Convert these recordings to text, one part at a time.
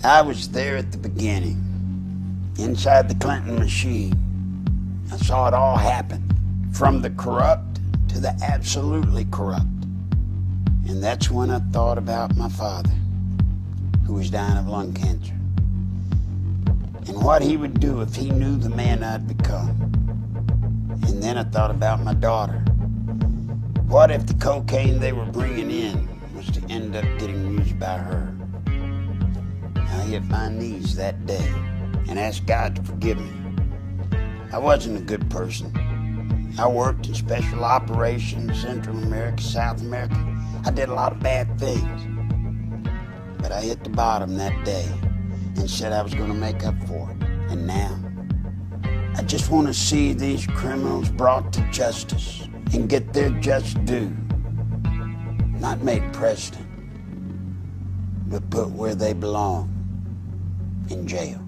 I was there at the beginning, inside the Clinton machine. I saw it all happen, from the corrupt to the absolutely corrupt. And that's when I thought about my father, who was dying of lung cancer, and what he would do if he knew the man I'd become. And then I thought about my daughter. What if the cocaine they were bringing in was to end up getting used by her? I hit my knees that day and asked God to forgive me. I wasn't a good person. I worked in special operations, Central America, South America. I did a lot of bad things. But I hit the bottom that day and said I was going to make up for it. And now, I just want to see these criminals brought to justice and get their just due. Not made president, but put where they belong, in jail.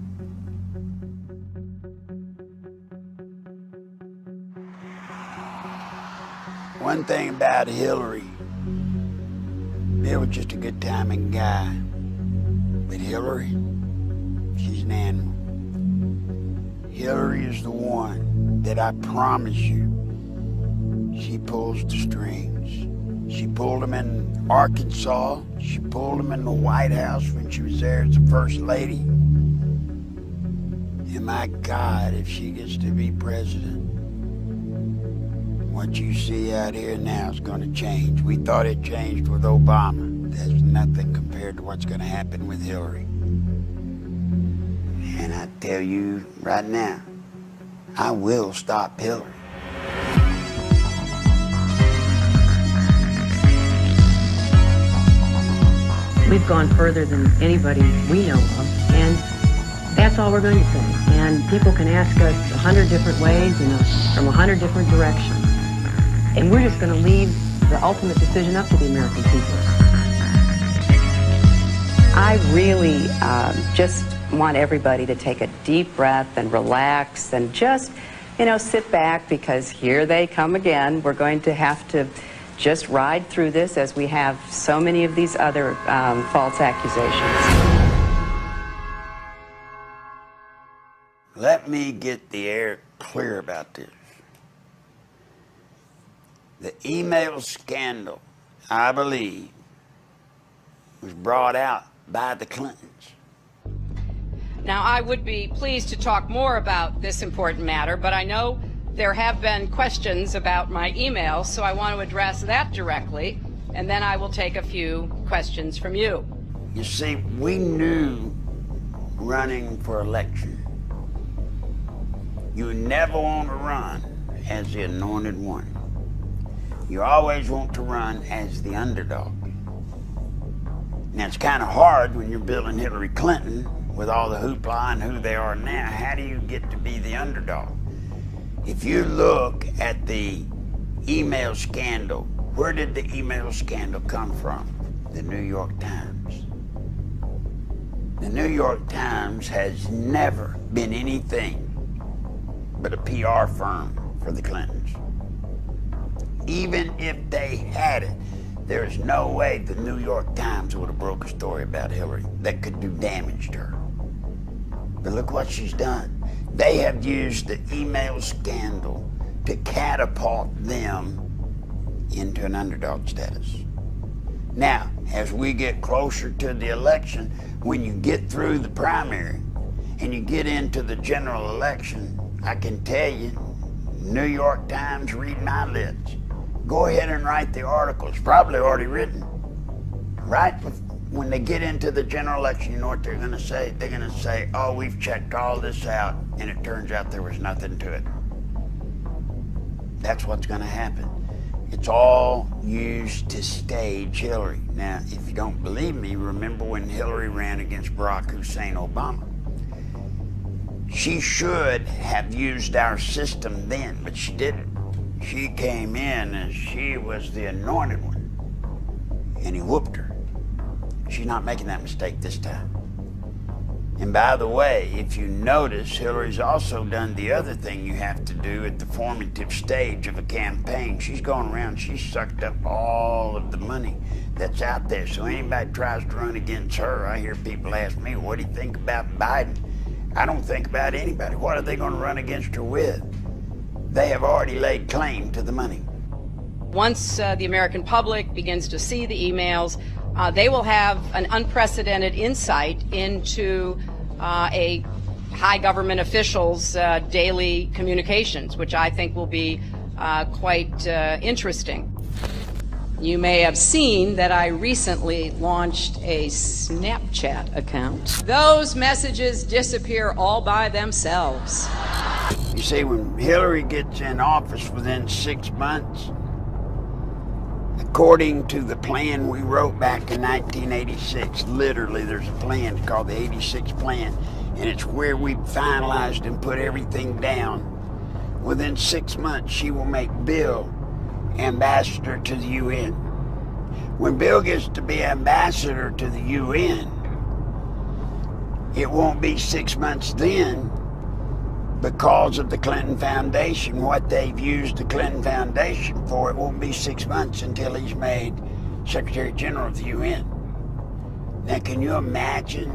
One thing about Hillary, Bill was just a good-timing guy. But Hillary, she's an animal. Hillary is the one that I promise you, she pulls the strings. She pulled them in Arkansas. She pulled them in the White House when she was there as the First Lady. And my God, if she gets to be president, what you see out here now is going to change. We thought it changed with Obama. There's nothing compared to what's going to happen with Hillary. And I tell you right now, I will stop Hillary. We've gone further than anybody we know of, and that's all we're going to say. And people can ask us 100 different ways, from 100 different directions. And we're just going to leave the ultimate decision up to the American people. I really just want everybody to take a deep breath and relax and just, sit back, because here they come again. We're going to have to just ride through this, as we have so many of these other false accusations. Let me get the air clear about this. The email scandal, I believe, was brought out by the Clintons. Now, I would be pleased to talk more about this important matter, but I know there have been questions about my email, so I want to address that directly, and then I will take a few questions from you. You see, we knew running for election, you never want to run as the anointed one. You always want to run as the underdog. Now, it's kind of hard when you're building Hillary Clinton with all the hoopla and who they are now. How do you get to be the underdog? If you look at the email scandal, where did the email scandal come from? The New York Times. The New York Times has never been anything but a PR firm for the Clintons. Even if they had it, there's no way the New York Times would have broke a story about Hillary that could do damage to her. But look what she's done. They have used the email scandal to catapult them into an underdog status. Now, as we get closer to the election, when you get through the primary and you get into the general election, I can tell you, New York Times, read my lips. Go ahead and write the article. It's probably already written. Right when they get into the general election, you know what they're going to say? They're going to say, oh, we've checked all this out, and it turns out there was nothing to it. That's what's going to happen. It's all used to stage Hillary. Now, if you don't believe me, remember when Hillary ran against Barack Hussein Obama. She should have used our system then, but she didn't. She came in and she was the anointed one, and he whooped her. She's not making that mistake this time. And by the way, if you notice, Hillary's also done the other thing you have to do at the formative stage of a campaign. She's gone around, she's sucked up all of the money that's out there. So anybody tries to run against her, I hear people ask me, what do you think about Biden? I don't think about anybody. What are they going to run against her with? They have already laid claim to the money. Once the American public begins to see the emails, they will have an unprecedented insight into a high government official's daily communications, which I think will be quite interesting. You may have seen that I recently launched a Snapchat account. Those messages disappear all by themselves. You see, when Hillary gets in office within 6 months, according to the plan we wrote back in 1986, literally there's a plan called the 86 Plan, and it's where we finalized and put everything down. Within 6 months, she will make Bill ambassador to the UN. When Bill gets to be ambassador to the UN, it won't be 6 months then, because of the Clinton Foundation, what they've used the Clinton Foundation for. It won't be 6 months until he's made Secretary General of the UN. Now, can you imagine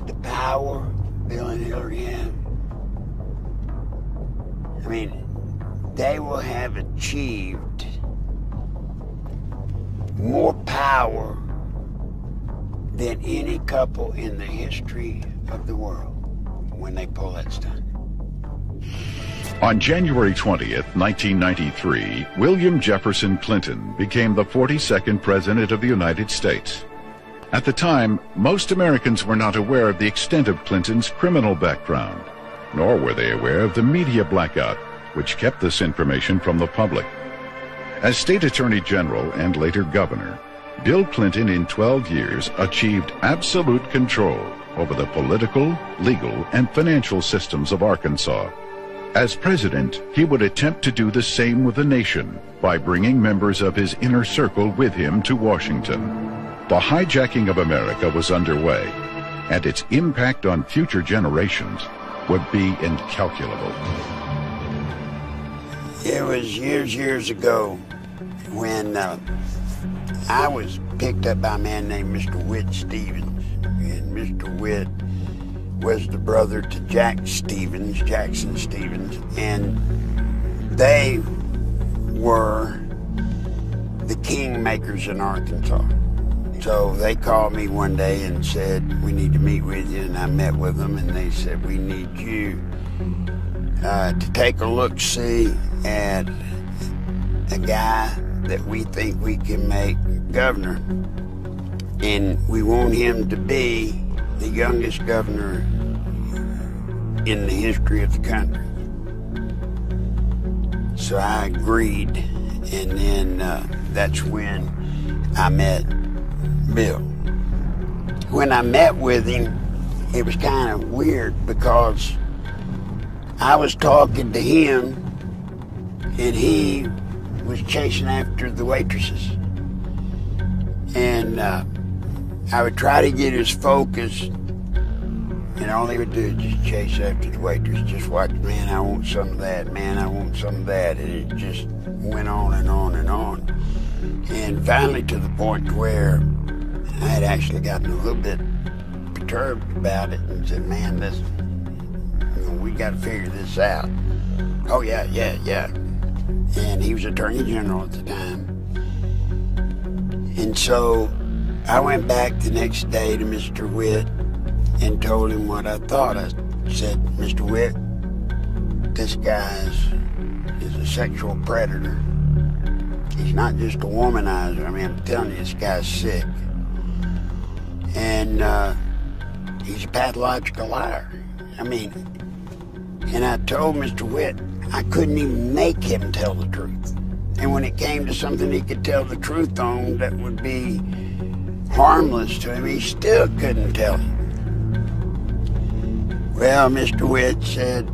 the power Bill and Hillary have? I mean, they will have achieved more power than any couple in the history of the world when they pull that stunt. On January 20th, 1993, William Jefferson Clinton became the 42nd President of the United States. At the time, most Americans were not aware of the extent of Clinton's criminal background, nor were they aware of the media blackout, which kept this information from the public. As State Attorney General and later Governor, Bill Clinton in 12 years achieved absolute control over the political, legal, and financial systems of Arkansas. As president, he would attempt to do the same with the nation by bringing members of his inner circle with him to Washington. The hijacking of America was underway, and its impact on future generations would be incalculable. It was years ago when I was picked up by a man named Mr. Whit Stevens. And Mr. Whit was the brother to Jackson Stevens, and they were the kingmakers in Arkansas. So they called me one day and said, we need to meet with you, and I met with them, and they said, we need you to take a look-see at a guy that we think we can make governor, and we want him to be the youngest governor in the history of the country. So I agreed, and then that's when I met Bill. When I met with him, it was kind of weird because I was talking to him and he was chasing after the waitresses. And I would try to get his focus, and all he would do is just chase after the waitress. Just watch, man, I want some of that, man, I want some of that. And it just went on and on and on. And finally to the point where I had actually gotten a little bit perturbed about it and said, man, this, we got to figure this out. Oh, yeah. And he was Attorney General at the time. And so I went back the next day to Mr. Whit and told him what I thought. I said, Mr. Whit, this guy is a sexual predator. He's not just a womanizer. I mean, I'm telling you, this guy's sick. And he's a pathological liar. I mean, and I told Mr. Whit I couldn't even make him tell the truth. And when it came to something he could tell the truth on that would be harmless to him, he still couldn't tell him. Well, Mr. Whit said,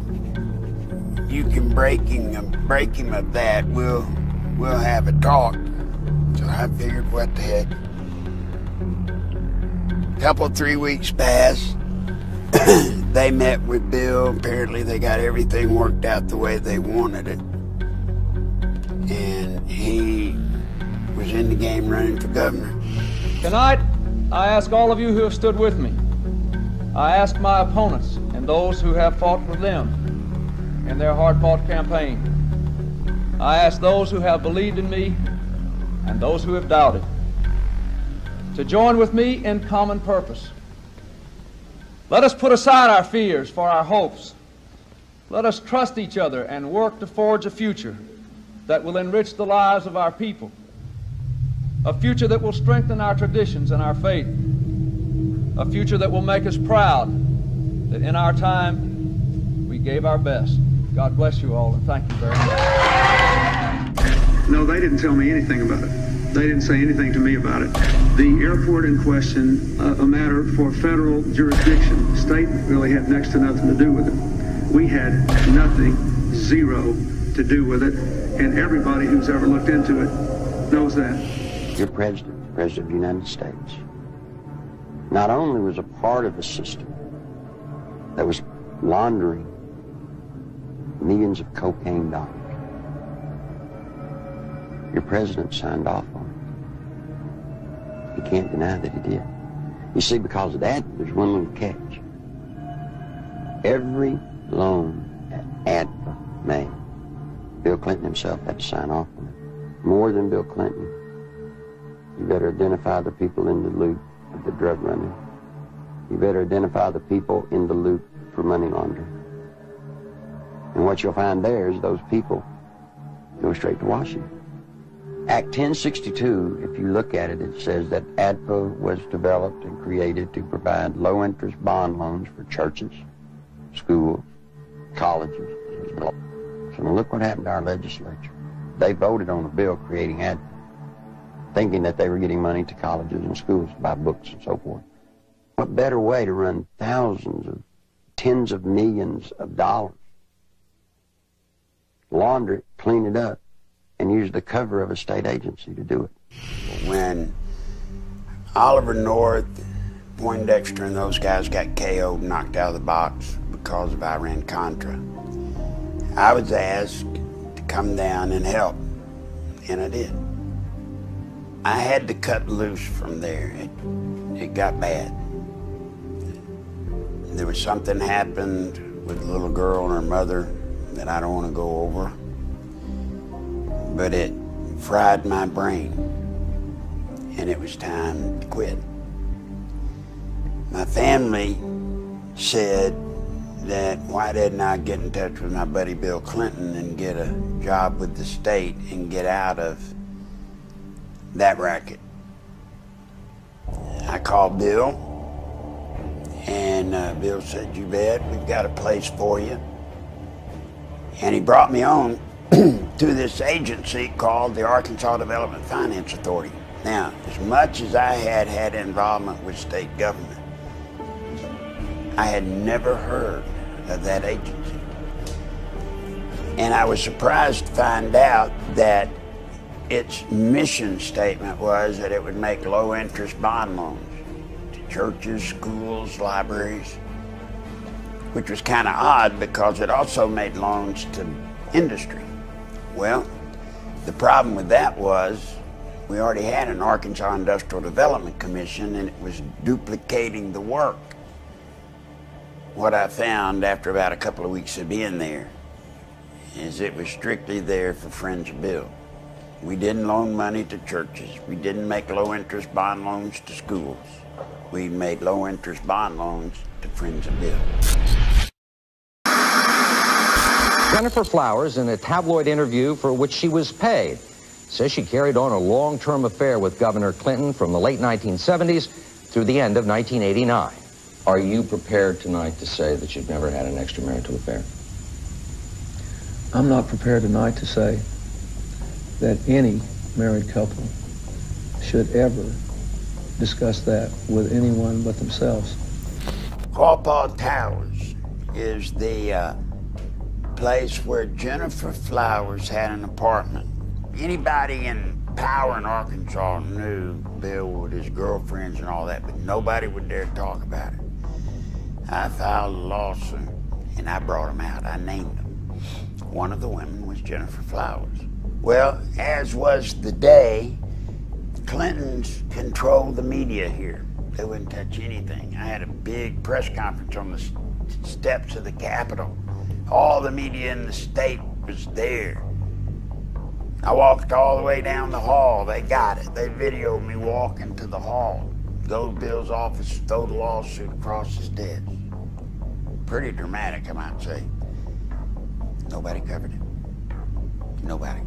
you can break him of that. We'll have a talk. So I figured, what the heck. 3 weeks passed, They met with Bill. Apparently they got everything worked out the way they wanted it. And he was in the game running for governor. Tonight, I ask all of you who have stood with me. I ask my opponents and those who have fought with them in their hard-fought campaign. I ask those who have believed in me and those who have doubted to join with me in common purpose. Let us put aside our fears for our hopes. Let us trust each other and work to forge a future that will enrich the lives of our people, a future that will strengthen our traditions and our faith, a future that will make us proud that in our time we gave our best. God bless you all, and thank you very much. No, they didn't tell me anything about it. They didn't say anything to me about it. The airport in question, a matter for federal jurisdiction. State really had next to nothing to do with it. We had nothing, zero, to do with it, and everybody who's ever looked into it knows that. Your president, President of the United States, not only was a part of a system that was laundering millions of cocaine dollars, your president signed off on it. He can't deny that he did. You see, because of that, there's one little catch. Every loan that ADFA made, Bill Clinton himself had to sign off on it. More than Bill Clinton, you better identify the people in the loop of the drug running. You better identify the people in the loop for money laundering. And what you'll find there is those people go straight to Washington. Act 1062, if you look at it, it says that ADFA was developed and created to provide low-interest bond loans for churches, schools, colleges. So now look what happened to our legislature. They voted on a bill creating ADFA, thinking that they were getting money to colleges and schools to buy books and so forth. What better way to run thousands of, tens of millions of dollars, launder it, clean it up, and use the cover of a state agency to do it. When Oliver North, Poindexter, and those guys got KO'd, knocked out of the box because of Iran-Contra, I was asked to come down and help, and I did. I had to cut loose from there. It got bad. There was something happened with a little girl and her mother that I don't want to go over, but it fried my brain, and it was time to quit. My family said that why didn't I get in touch with my buddy Bill Clinton and get a job with the state and get out of that racket. I called Bill, and Bill said, "You bet, we've got a place for you." And he brought me on to this agency called the Arkansas Development Finance Authority. Now, as much as I had had involvement with state government, I had never heard of that agency. And I was surprised to find out that its mission statement was that it would make low-interest bond loans to churches, schools, libraries, which was kind of odd because it also made loans to industry. Well, the problem with that was we already had an Arkansas Industrial Development Commission, and it was duplicating the work. What I found after about a couple of weeks of being there is it was strictly there for friends of Bill. We didn't loan money to churches. We didn't make low-interest bond loans to schools. We made low-interest bond loans to friends of Bill. Jennifer Flowers, in a tabloid interview for which she was paid, says she carried on a long-term affair with Governor Clinton from the late 1970s through the end of 1989. Are you prepared tonight to say that you've never had an extramarital affair? I'm not prepared tonight to say that any married couple should ever discuss that with anyone but themselves. Quapaw Towers is the place where Jennifer Flowers had an apartment. Anybody in power in Arkansas knew Bill with his girlfriends and all that, but nobody would dare talk about it. I filed a lawsuit, and I brought them out. I named them. One of the women was Gennifer Flowers. Well, as was the day, Clintons controlled the media here. They wouldn't touch anything. I had a big press conference on the steps of the Capitol. All the media in the state was there. I walked all the way down the hall. They got it. They videoed me walking to the hall. Go to Bill's office, throw the lawsuit across his desk. Pretty dramatic, I might say. Nobody covered it. Nobody.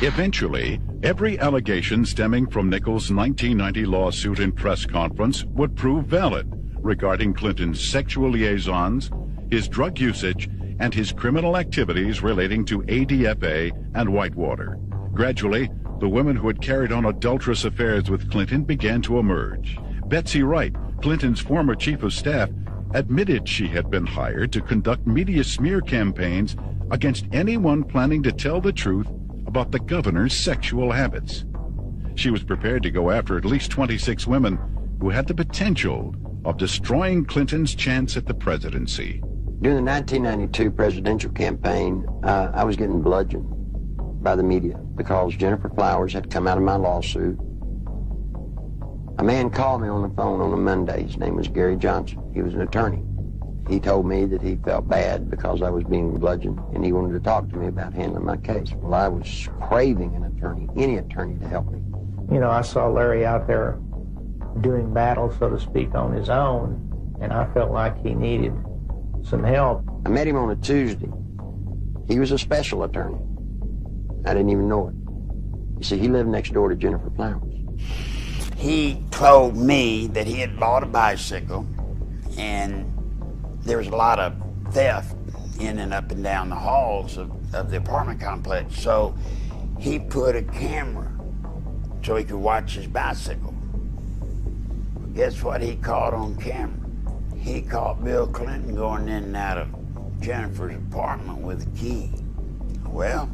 Eventually, every allegation stemming from Nichols' 1990 lawsuit and press conference would prove valid regarding Clinton's sexual liaisons, his drug usage, and his criminal activities relating to ADFA and Whitewater. Gradually, the women who had carried on adulterous affairs with Clinton began to emerge. Betsy Wright, Clinton's former chief of staff, admitted she had been hired to conduct media smear campaigns against anyone planning to tell the truth about the governor's sexual habits. She was prepared to go after at least 26 women who had the potential of destroying Clinton's chance at the presidency. During the 1992 presidential campaign, I was getting bludgeoned by the media because Gennifer Flowers had come out of my lawsuit. A man called me on the phone on a Monday. His name was Gary Johnson. He was an attorney. He told me that he felt bad because I was being bludgeoned, and he wanted to talk to me about handling my case. Well, I was craving an attorney, any attorney to help me. You know, I saw Larry out there doing battle, so to speak, on his own, and I felt like he needed some help. I met him on a Tuesday. He was a special attorney. I didn't even know it. You see, he lived next door to Gennifer Flowers. He told me that he had bought a bicycle, and there was a lot of theft in and up and down the halls of the apartment complex. So he put a camera so he could watch his bicycle. But guess what he caught on camera? He caught Bill Clinton going in and out of Gennifer's apartment with a key. Well,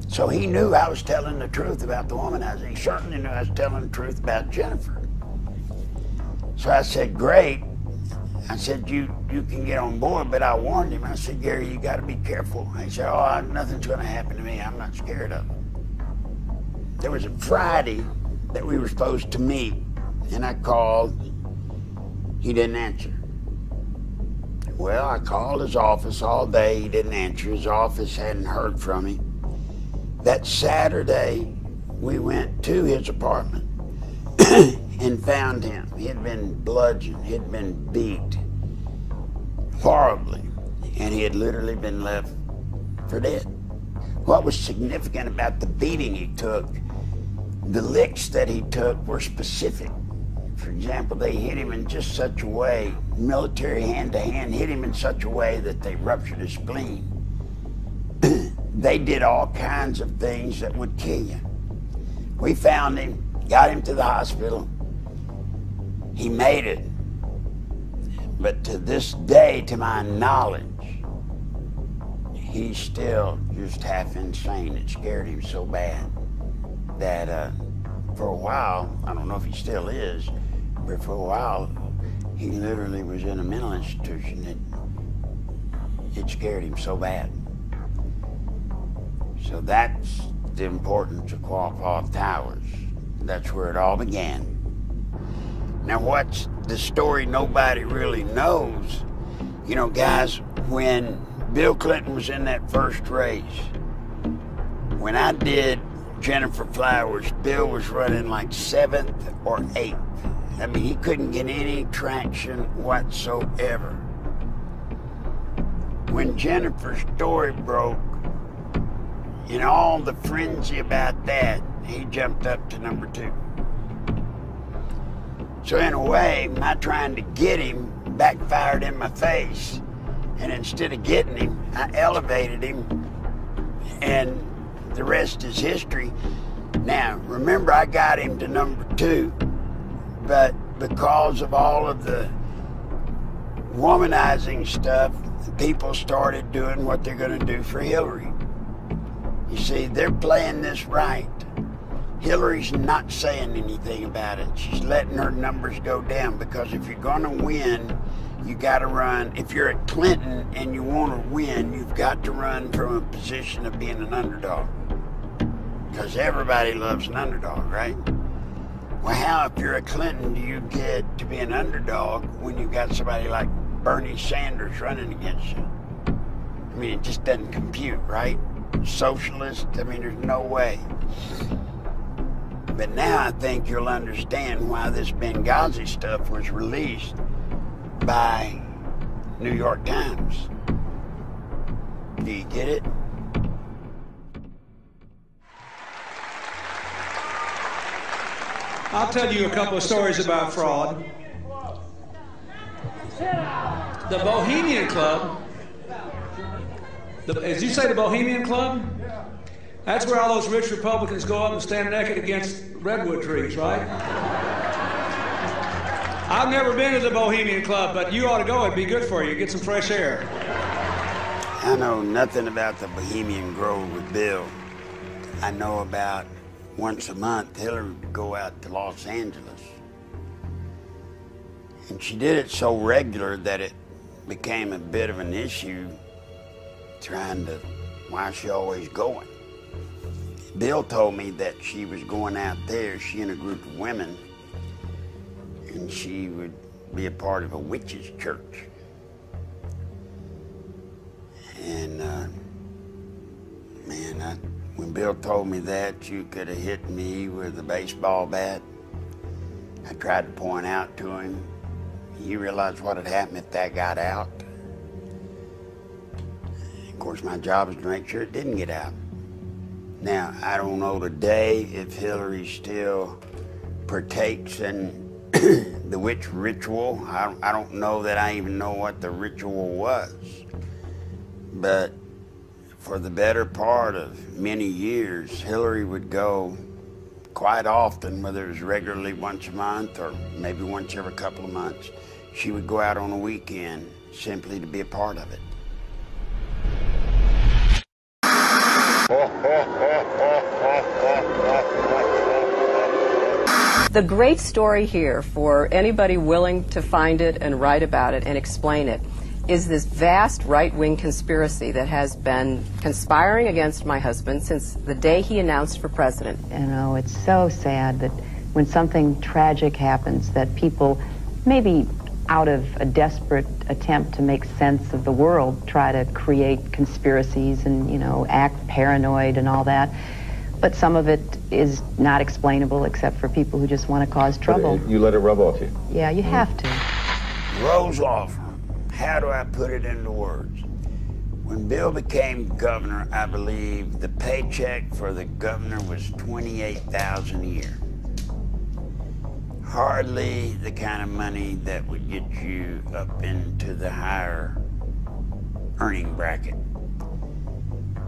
so he knew I was telling the truth about the womanizer. He certainly knew I was telling the truth about Gennifer. So I said, great. I said, you can get on board, but I warned him. I said, Gary, you got to be careful. He said, oh, nothing's going to happen to me. I'm not scared of it. There was a Friday that we were supposed to meet, and I called. He didn't answer. Well, I called his office all day. He didn't answer. His office hadn't heard from him. That Saturday, we went to his apartment and found him. He had been bludgeoned. He had been beat horribly, and he had literally been left for dead. What was significant about the beating he took, the licks that he took were specific. For example, they hit him in just such a way, military hand-to-hand, hit him in such a way that they ruptured his spleen. They did all kinds of things that would kill you. We found him, got him to the hospital. He made it. But to this day, to my knowledge, he's still just half insane. It scared him so bad that for a while, I don't know if he still is, but for a while, he literally was in a mental institution. It scared him so bad. So that's the importance of Quapaw Towers. That's where it all began. Now, what's the story nobody really knows? You know, guys, when Bill Clinton was in that first race, when I did Gennifer Flowers, Bill was running like 7th or 8th. I mean, he couldn't get any traction whatsoever. When Gennifer's story broke, in all the frenzy about that, he jumped up to number 2. So in a way, my trying to get him backfired in my face. And instead of getting him, I elevated him, and the rest is history. Now, remember, I got him to number 2, but because of all of the womanizing stuff, people started doing what they're going to do for Hillary. You see, they're playing this right. Hillary's not saying anything about it. She's letting her numbers go down, because if you're going to win, you got to run. If you're at Clinton and you want to win, you've got to run from a position of being an underdog, because everybody loves an underdog, right? Well, how, if you're at Clinton, do you get to be an underdog when you've got somebody like Bernie Sanders running against you? I mean, it just doesn't compute, right? Socialist, I mean, there's no way. But now I think you'll understand why this Benghazi stuff was released by New York Times. Do you get it? I'll tell you a couple of stories about fraud. The Bohemian Club, as you say, the Bohemian Club? That's where all those rich Republicans go up and stand naked against redwood trees, right? I've never been to the Bohemian Club, but you ought to go. It'd be good for you. Get some fresh air. I know nothing about the Bohemian Grove with Bill. I know about once a month Hillary would go out to Los Angeles. And she did it so regular that it became a bit of an issue, trying to, why is she always going? Bill told me that she was going out there, she and a group of women, and she would be a part of a witches' church. And man, when Bill told me that, you could have hit me with a baseball bat. I tried to point out to him, you realize what had happened if that got out? Of course, my job is to make sure it didn't get out. Now, I don't know today if Hillary still partakes in the witch ritual. I don't know that I even know what the ritual was. But for the better part of many years, Hillary would go quite often, whether it was regularly once a month or maybe once every couple of months. She would go out on a weekend simply to be a part of it. The great story here, for anybody willing to find it and write about it and explain it, is this vast right-wing conspiracy that has been conspiring against my husband since the day he announced for president. You know, it's so sad that when something tragic happens, that people, maybe out of a desperate attempt to make sense of the world, try to create conspiracies and, you know, act paranoid and all that. But some of it is not explainable except for people who just want to cause trouble. You let it rub off you? Yeah, you have to. Rose Law Firm. How do I put it into words? When Bill became governor, I believe the paycheck for the governor was $28,000 a year. Hardly the kind of money that would get you up into the higher earning bracket.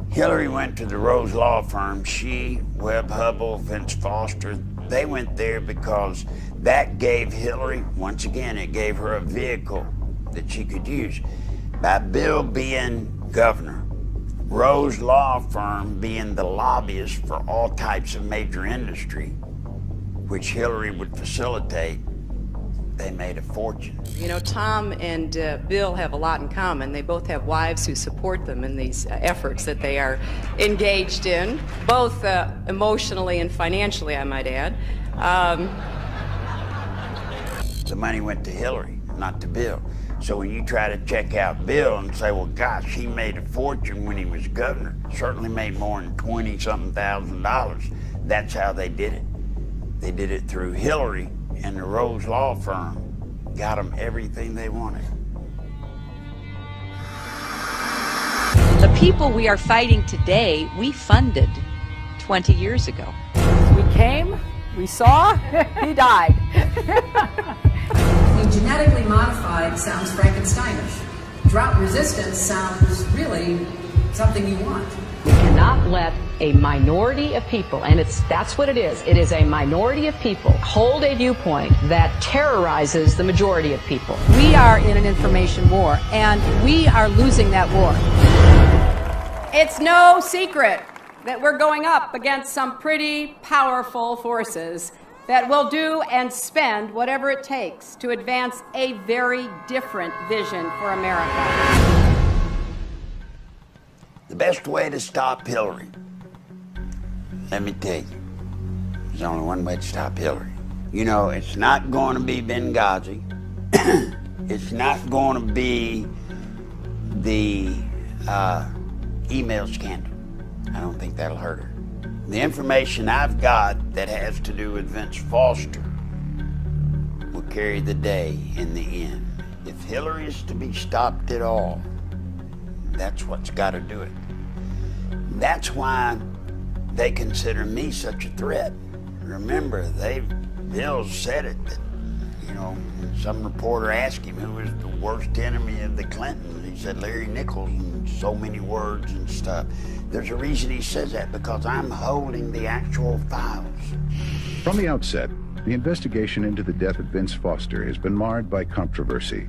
Hillary went to the Rose Law Firm. She, Webb Hubbell, Vince Foster, they went there because that gave Hillary, once again, it gave her a vehicle that she could use. By Bill being governor, Rose Law Firm being the lobbyist for all types of major industry, which Hillary would facilitate, they made a fortune. You know, Tom and Bill have a lot in common. They both have wives who support them in these efforts that they are engaged in, both emotionally and financially, I might add. The money went to Hillary, not to Bill. So when you try to check out Bill and say, well, gosh, he made a fortune when he was governor, certainly made more than $20-something thousand. That's how they did it. They did it through Hillary, and the Rose Law Firm got them everything they wanted. The people we are fighting today, we funded 20 years ago. We came, we saw, he died. Genetically modified sounds Frankensteinish. Drought resistance sounds really something you want. We cannot let a minority of people, and that's what it is. It is a minority of people hold a viewpoint that terrorizes the majority of people. We are in an information war, and we are losing that war. It's no secret that we're going up against some pretty powerful forces that will do and spend whatever it takes to advance a very different vision for America. The best way to stop Hillary, let me tell you, there's only one way to stop Hillary. You know, it's not going to be Benghazi. It's not going to be the email scandal. I don't think that'll hurt her. The information I've got that has to do with Vince Foster will carry the day in the end. If Hillary is to be stopped at all, that's what's got to do it. That's why they consider me such a threat. Remember, Bill said it, that, you know, some reporter asked him who was the worst enemy of the Clintons. He said Larry Nichols, in so many words and stuff. There's a reason he says that, because I'm holding the actual files. From the outset, the investigation into the death of Vince Foster has been marred by controversy.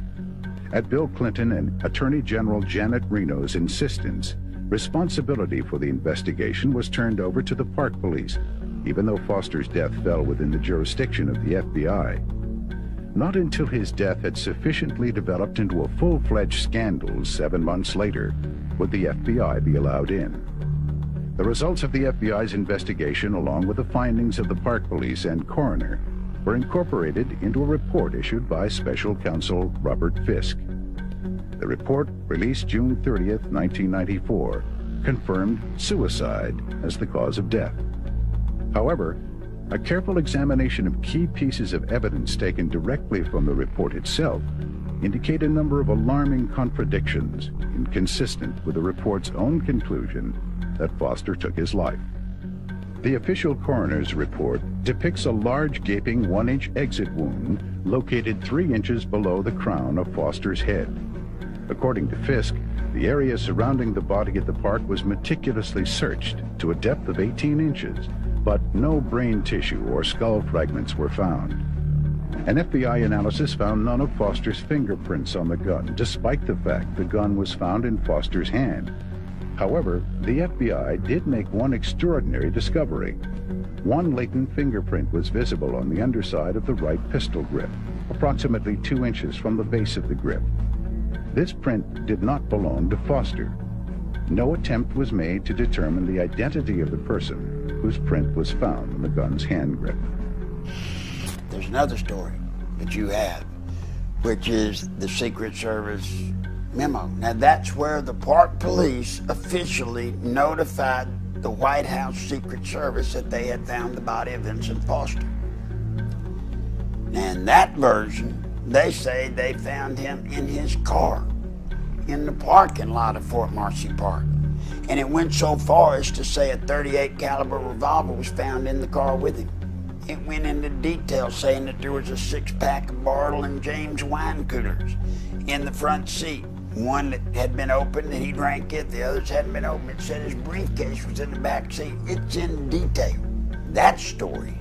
At Bill Clinton and Attorney General Janet Reno's insistence, responsibility for the investigation was turned over to the Park Police, even though Foster's death fell within the jurisdiction of the FBI. Not until his death had sufficiently developed into a full-fledged scandal 7 months later would the FBI be allowed in. The results of the FBI's investigation, along with the findings of the Park Police and coroner, were incorporated into a report issued by Special Counsel Robert Fisk. The report, released June 30th, 1994, confirmed suicide as the cause of death. However, a careful examination of key pieces of evidence taken directly from the report itself indicate a number of alarming contradictions inconsistent with the report's own conclusion that Foster took his life. The official coroner's report depicts a large gaping 1-inch exit wound located 3 inches below the crown of Foster's head. According to Fisk, the area surrounding the body at the park was meticulously searched to a depth of 18 inches, but no brain tissue or skull fragments were found. An FBI analysis found none of Foster's fingerprints on the gun, despite the fact the gun was found in Foster's hand. However, the FBI did make one extraordinary discovery. One latent fingerprint was visible on the underside of the right pistol grip, approximately 2 inches from the base of the grip. This print did not belong to Foster. No attempt was made to determine the identity of the person whose print was found on the gun's hand grip. There's another story that you have, which is the Secret Service memo. Now, that's where the Park Police officially notified the White House Secret Service that they had found the body of Vincent Foster. And that version, they say they found him in his car in the parking lot of Fort Marcy Park. And it went so far as to say a .38 caliber revolver was found in the car with him. It went into detail saying that there was a 6-pack of Bartle and James wine coolers in the front seat. One that had been opened and he drank it, the others hadn't been opened. It said his briefcase was in the back seat. It's in detail. That story,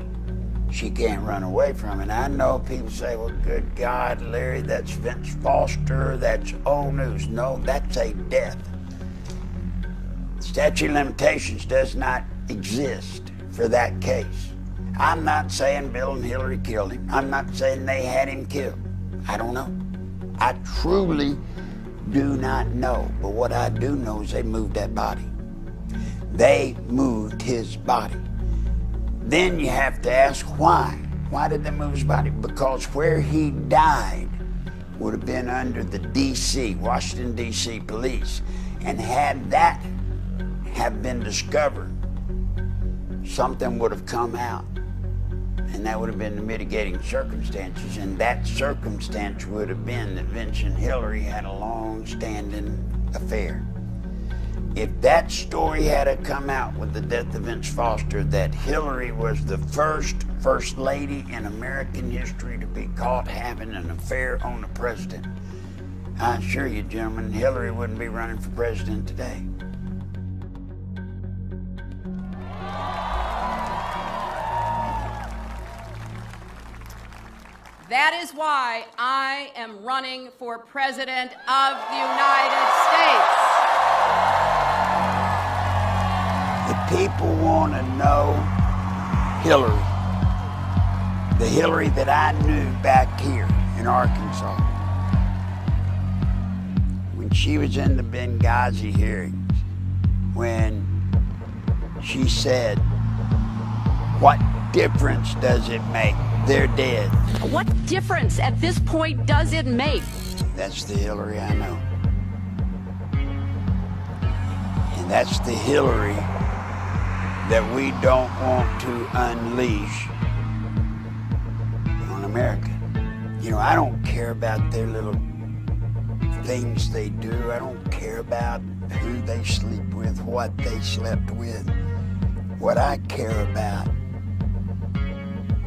she can't run away from it. I know people say, well, good God, Larry, that's Vince Foster, that's old news. No, that's a death. Statute of limitations does not exist for that case. I'm not saying Bill and Hillary killed him. I'm not saying they had him killed. I don't know. I truly do not know. But what I do know is they moved that body. They moved his body. Then you have to ask why. Why did they move his body? Because where he died would have been under the D.C., Washington, D.C. police. And had that have been discovered, something would have come out. And that would have been the mitigating circumstances. And that circumstance would have been that Vince and Hillary had a long-standing affair. If that story had come out with the death of Vince Foster, that Hillary was the first lady in American history to be caught having an affair on the president, I assure you, gentlemen, Hillary wouldn't be running for president today. That is why I am running for President of the United States. The People want to know Hillary. The Hillary that I knew back here in Arkansas. When she was in the Benghazi hearings, when she said, "What difference does it make? They're dead." What difference at this point does it make? That's the Hillary I know. And that's the Hillary that we don't want to unleash on America. You know, I don't care about their little things they do. I don't care about who they sleep with, what they slept with. What I care about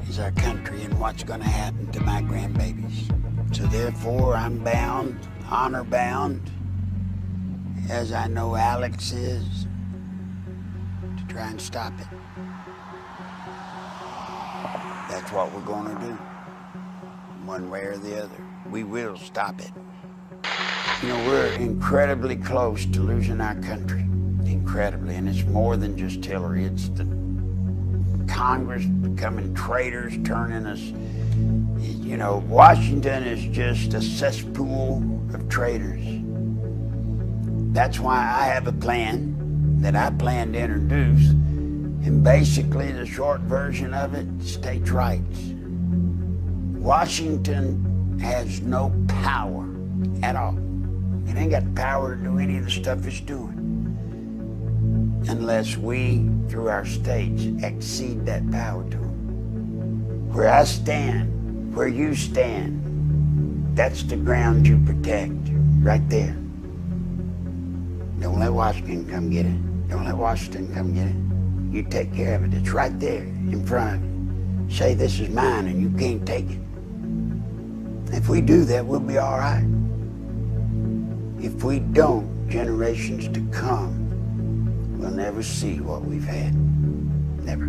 is our country and what's going to happen to my grandbabies. So therefore, I'm bound, honor bound, as I know Alex is, to try and stop it. That's what we're going to do, one way or the other. We will stop it. You know, we're incredibly close to losing our country, incredibly, and it's more than just Hillary. It's the Congress becoming traitors, turning us, you know, Washington is just a cesspool of traitors. That's why I have a plan that I plan to introduce, and basically the short version of it, states' rights. Washington has no power at all. It ain't got the power to do any of the stuff it's doing unless we, through our states, exceed that power to them. Where I stand, where you stand, that's the ground you protect, right there. Don't let Washington come get it. Don't let Washington come get it. You take care of it. It's right there in front of you. Say, "This is mine," and you can't take it. If we do that, we'll be all right. If we don't, generations to come will never see what we've had. Never.